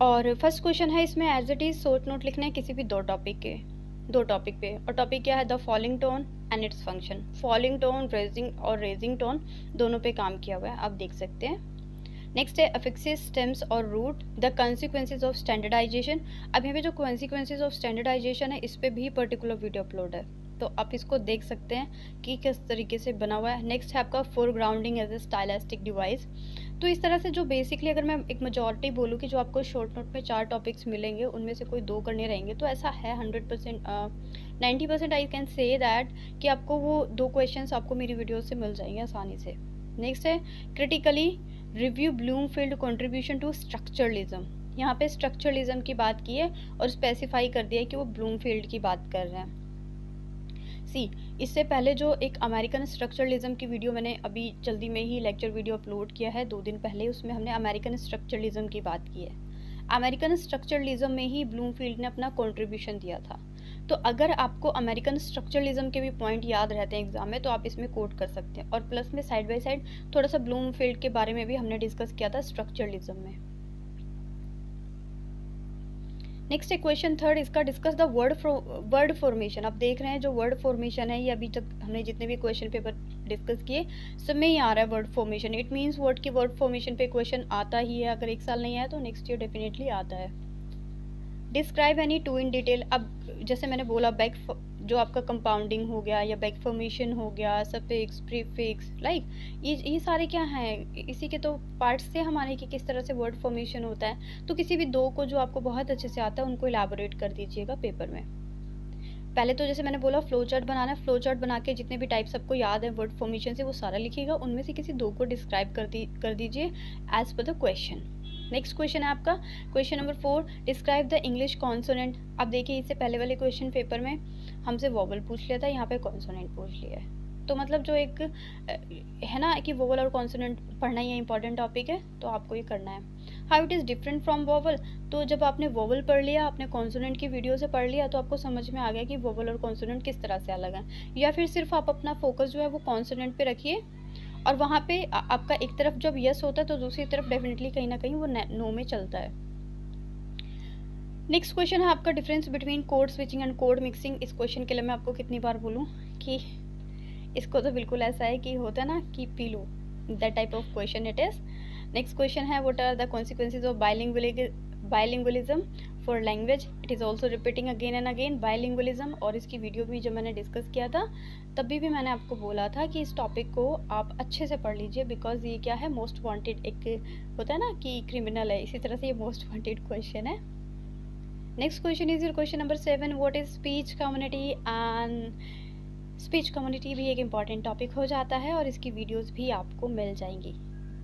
और first question है इसमें as it is short note लिखना है किसी भी दो टॉपिक पे। और टॉपिक क्या है? The falling tone and its function. Falling tone, raising और रेजिंग टोन दोनों पे काम किया हुआ है, आप देख सकते हैं। नेक्स्ट है अफिक्सेस, स्टेम्स और root, the consequences of standardisation. अब यहाँ पे जो कॉन्सिक्वेंसेज ऑफ स्टैंडर्डाइजेशन है इस पे भी पर्टिकुलर वीडियो अपलोड है, तो आप इसको देख सकते हैं कि किस तरीके से बना हुआ है। नेक्स्ट है आपका फोरग्राउंडिंग एज ए स्टाइलिस्टिक डिवाइस। तो इस तरह से जो बेसिकली अगर मैं एक मेजॉरिटी बोलूँ कि जो आपको शॉर्ट नोट में 4 टॉपिक्स मिलेंगे उनमें से कोई 2 करने रहेंगे, तो ऐसा है 100%, 90% आई कैन से दैट कि आपको वो 2 क्वेश्चंस आपको मेरी वीडियो से मिल जाएंगे आसानी से। नेक्स्ट है critically review Bloomfield contribution to structuralism. यहाँ पे स्ट्रक्चरलिज्म की बात की है और स्पेसिफाई कर दिया है कि वो ब्लूमफील्ड की बात कर रहे हैं। सी, इससे पहले जो एक अमेरिकन स्ट्रक्चरलिज्म की वीडियो मैंने अभी जल्दी में ही लेक्चर वीडियो अपलोड किया है 2 दिन पहले, उसमें हमने अमेरिकन स्ट्रक्चरलिज्म की बात की है। अमेरिकन स्ट्रक्चरलिज्म में ही ब्लूमफील्ड ने अपना कंट्रीब्यूशन दिया था। तो अगर आपको अमेरिकन स्ट्रक्चरलिज्म के भी पॉइंट याद रहते हैं एग्जाम में तो आप इसमें कोट कर सकते हैं। और प्लस में साइड बाय साइड थोड़ा सा ब्लूमफील्ड के बारे में भी हमने डिस्कस किया था स्ट्रक्चरलिज्म में। नेक्स्ट है क्वेश्चन थर्ड, इसका डिस्कस द वर्ड फॉर्मेशन। आप देख रहे हैं जो वर्ड फॉर्मेशन है ये अभी तक हमने जितने भी क्वेश्चन पेपर डिस्कस किए सब में ही आ रहा है word formation. It means word की वर्ड फॉर्मेशन पे क्वेश्चन आता ही है, अगर एक साल नहीं आया तो नेक्स्ट ईयर डेफिनेटली आता है। Describe any two in detail. अब जैसे मैंने बोला बैक जो आपका कंपाउंडिंग हो गया या बैक फॉर्मेशन हो गया, सफिक्स, प्रीफिक्स, लाइक ये सारे क्या हैं, इसी के तो पार्ट्स से हमारे कि किस तरह से वर्ड फॉर्मेशन होता है। तो किसी भी 2 को जो आपको बहुत अच्छे से आता है उनको इलाबोरेट कर दीजिएगा पेपर में। पहले तो जैसे मैंने बोला फ्लो चार्ट बनाना है, फ्लो चार्ट बना के जितने भी टाइप्स आपको याद है वर्ड फॉर्मेशन से वो सारा लिखिएगा, उनमें से किसी 2 को डिस्क्राइब कर दीजिए as per the question. Next question है आपका question number 4, describe the English consonant. अब देखिए इससे पहले वाले क्वेश्चन पेपर में हमसे वोवल पूछ लिया था, यहाँ पे कॉन्सोनेंट पूछ लिया है। तो मतलब जो एक है ना कि वोवल और कॉन्सोनेंट पढ़ना ही इंपॉर्टेंट टॉपिक है, तो आपको ये करना है। How it is different from vowel. तो जब आपने वोवल पढ़ लिया, आपने कॉन्सोनेंट की वीडियो से पढ़ लिया, तो आपको समझ में आ गया कि वोवल और कॉन्सोनेंट किस तरह से अलग है। या फिर सिर्फ आप अपना फोकस जो है वो कॉन्सोनेंट पे रखिए और वहाँ पे आपका एक तरफ जब यस होता है तो दूसरी तरफ डेफिनेटली कहीं ना कहीं वो नो में चलता है। नेक्स्ट क्वेश्चन है आपका difference between code switching and code mixing. इस क्वेश्चन के लिए मैं आपको कितनी बार बोलूँ कि इसको तो बिल्कुल ऐसा है कि होता है ना कि पी लो, that type of question it is. Next question है what are the consequences of bilingualism for language. It is also repeating again and again bilingualism. और इसकी वीडियो भी जब मैंने डिस्कस किया था तभी भी मैंने आपको बोला था कि इस टॉपिक को आप अच्छे से पढ़ लीजिए, बिकॉज ये क्या है मोस्ट वांटेड, एक होता है ना कि क्रिमिनल है, इसी तरह से ये मोस्ट वांटेड क्वेश्चन है। Next question is your question number 7, what is speech community and speech community भी एक इम्पॉर्टेंट टॉपिक हो जाता है और इसकी वीडियोस भी आपको मिल जाएंगी।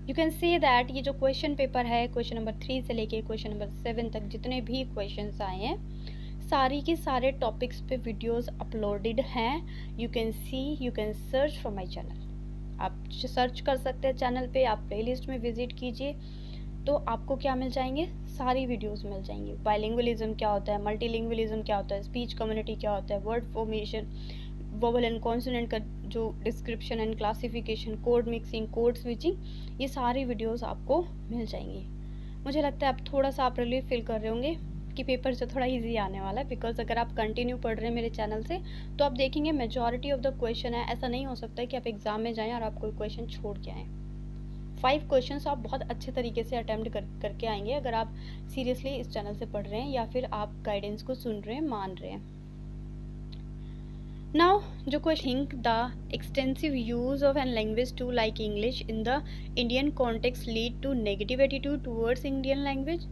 यू कैन से दैट ये जो क्वेश्चन पेपर है क्वेश्चन नंबर 3 से लेके क्वेश्चन नंबर 7 तक जितने भी क्वेश्चंस आए हैं सारी के सारे टॉपिक्स पे वीडियोस अपलोडेड हैं। You can see, you can search from my channel. आप सर्च कर सकते हैं चैनल पे, आप प्लेलिस्ट में विजिट कीजिए तो आपको क्या मिल जाएंगे, सारी वीडियोस मिल जाएंगी। बाइलिंगुअलिज्म क्या होता है, मल्टीलिंगुअलिज्म क्या होता है, स्पीच कम्युनिटी क्या होता है, word formation, vowel and consonant का जो description and classification, code mixing, code switching, ये सारी वीडियोस आपको मिल जाएंगी। मुझे लगता है अब थोड़ा सा आप रिलीफ फील कर रहे होंगे कि पेपर से थोड़ा इजी आने वाला है, बिकॉज अगर आप कंटिन्यू पढ़ रहे हैं मेरे चैनल से तो आप देखेंगे मेजॉरिटी ऑफ द क्वेश्चन है। ऐसा नहीं हो सकता है कि आप एग्जाम में जाएँ और आप कोई क्वेश्चन छोड़ के आएँ। 5 क्वेश्चंस आप बहुत अच्छे तरीके से अटेम्प्ट करके आएंगे अगर आप सीरियसली इस चैनल से पढ़ रहे हैं या फिर आप गाइडेंस को सुन रहे हैं, मान रहे हैं। Now, जो question the extensive use of an language to like English in the Indian context lead to negative attitude towards Indian language.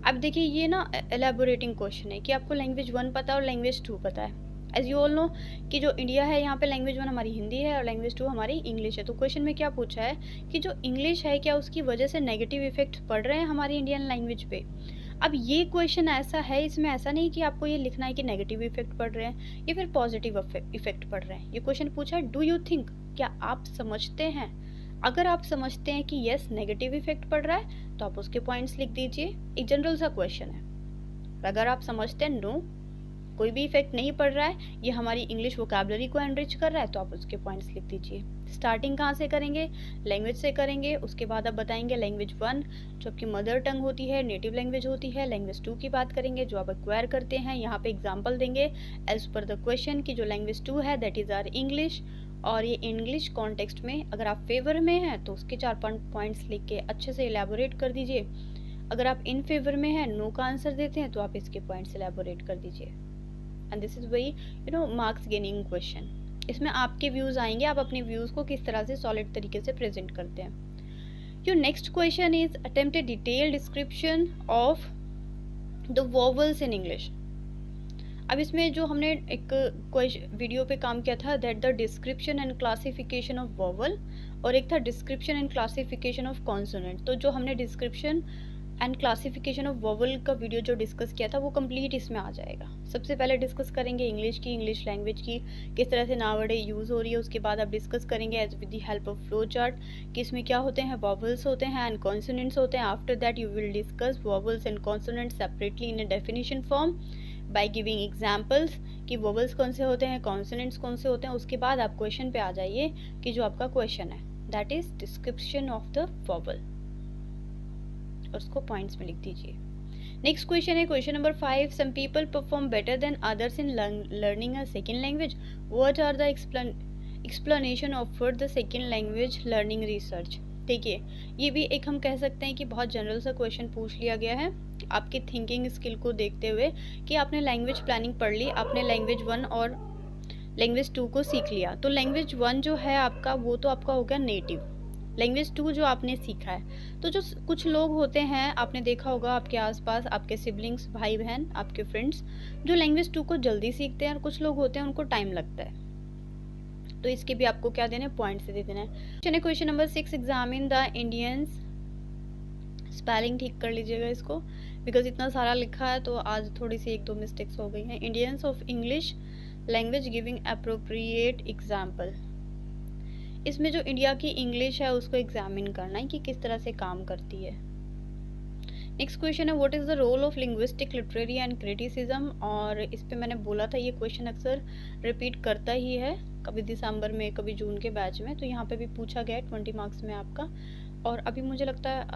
अब देखिए ये ना एलेबोरेटिंग क्वेश्चन है कि आपको लैंग्वेज 1 पता है और लैंग्वेज 2 पता है। एज यू ऑल नो कि जो इंडिया है यहाँ पे लैंग्वेज 1 हमारी हिंदी है और लैंग्वेज 2 हमारी इंग्लिश है। तो क्वेश्चन में क्या पूछा है कि जो इंग्लिश है क्या उसकी वजह से नेगेटिव इफेक्ट पड़ रहे हैं हमारी इंडियन लैंग्वेज पे। अब ये क्वेश्चन ऐसा है, इसमें ऐसा नहीं कि आपको ये लिखना है कि नेगेटिव इफेक्ट पड़ रहे हैं या फिर पॉजिटिव इफेक्ट पड़ रहे हैं। ये क्वेश्चन पूछा है डू यू थिंक, क्या आप समझते हैं। अगर आप समझते हैं कि यस नेगेटिव इफेक्ट पड़ रहा है तो आप उसके पॉइंट्स लिख दीजिए, एक जनरल सा क्वेश्चन है। अगर आप समझते हैं नो, कोई भी इफेक्ट नहीं पड़ रहा है, ये हमारी इंग्लिश वोकैबुलरी को एनरिच कर रहा है, तो आप उसके पॉइंट्स लिख दीजिए। स्टार्टिंग कहाँ से करेंगे? लैंग्वेज से करेंगे। उसके बाद आप बताएंगे लैंग्वेज 1 जो आपकी मदर टंग होती है, नेटिव लैंग्वेज होती है। लैंग्वेज 2 की बात करेंगे जो आप एक्वायर करते हैं। यहाँ पे एग्जाम्पल देंगे एज पर द क्वेश्चन की जो लैंग्वेज 2 है दैट इज़ आर इंग्लिश, और ये इंग्लिश कॉन्टेक्स्ट में अगर आप फेवर में हैं तो उसके 4 पॉइंट्स लिख के अच्छे से इलेबोरेट कर दीजिए। अगर आप इन फेवर में हैं, नो का आंसर देते हैं, तो आप इसके पॉइंट्स इलेबोरेट कर दीजिए। एंड दिस इज़ वही मार्क्स गेनिंग क्वेश्चन। इसमें आपके व्यूज़ आएंगे, आप अपने व्यूज़ को किस तरह से सॉलिड तरीके से प्रेजेंट करते हैं। Your next question is attempt A detail description of the vowels in English. अब इसमें जो हमने एक वीडियो पे काम किया था that the description and classification of vowel, और एक था description and classification of consonant. तो जो हमने description and classification of vowel का वीडियो जो डिस्कस किया था वो कंप्लीट इसमें आ जाएगा। सबसे पहले डिस्कस करेंगे इंग्लिश लैंग्वेज की किस तरह से नावडे यूज़ हो रही है। उसके बाद आप डिस्कस करेंगे as with the help of flow chart कि इसमें क्या होते हैं, वोवल्स होते हैं एंड कॉन्सोनेंट्स होते हैं। After that you will discuss vowels and consonants separately in a definition form by giving examples कि वोवल्स कौन से होते हैं, कॉन्सोनेंट्स कौन से होते हैं। उसके बाद आप क्वेश्चन पे आ जाइए कि जो आपका क्वेश्चन है that is description of the vowel, और उसको पॉइंट्स में लिख दीजिए। नेक्स्ट क्वेश्चन है question number 5। Some people perform better than others in learning a second language, what are the explanation offered the second language learning research. देखिए ये भी एक हम कह सकते हैं कि बहुत जनरल सा क्वेश्चन पूछ लिया गया है आपकी थिंकिंग स्किल को देखते हुए कि आपने लैंग्वेज प्लानिंग पढ़ ली, आपने लैंग्वेज 1 और लैंग्वेज 2 को सीख लिया। तो लैंग्वेज 1 जो है आपका वो तो आपका हो गया नेटिव, लैंग्वेज 2 जो आपने सीखा है। तो जो कुछ लोग होते हैं आपने देखा होगा आपके आसपास, आपके सिबलिंग्स, भाई बहन, आपके फ्रेंड्स जो लैंग्वेज 2 को जल्दी सीखते हैं और कुछ लोग होते हैं उनको टाइम लगता है। तो इसके भी आपको क्या देना है, पॉइंट से दे देना है। Question number 6। Examine the Indians, spelling ठीक कर लीजिएगा इसको बिकॉज इतना सारा लिखा है तो आज थोड़ी सी 1-2 मिस्टेक्स हो गई हैं। Indians of English language giving appropriate example. इसमें जो इंडिया की इंग्लिश है उसको एग्जामिन करना है कि किस तरह से काम करती है। नेक्स्ट क्वेश्चन है what is the role of linguistic literary and criticism, और इस पे मैंने बोला था ये क्वेश्चन अक्सर रिपीट करता ही है, कभी दिसंबर में कभी जून के बैच में, तो यहाँ पे भी पूछा गया है 20 मार्क्स में आपका। और अभी मुझे लगता है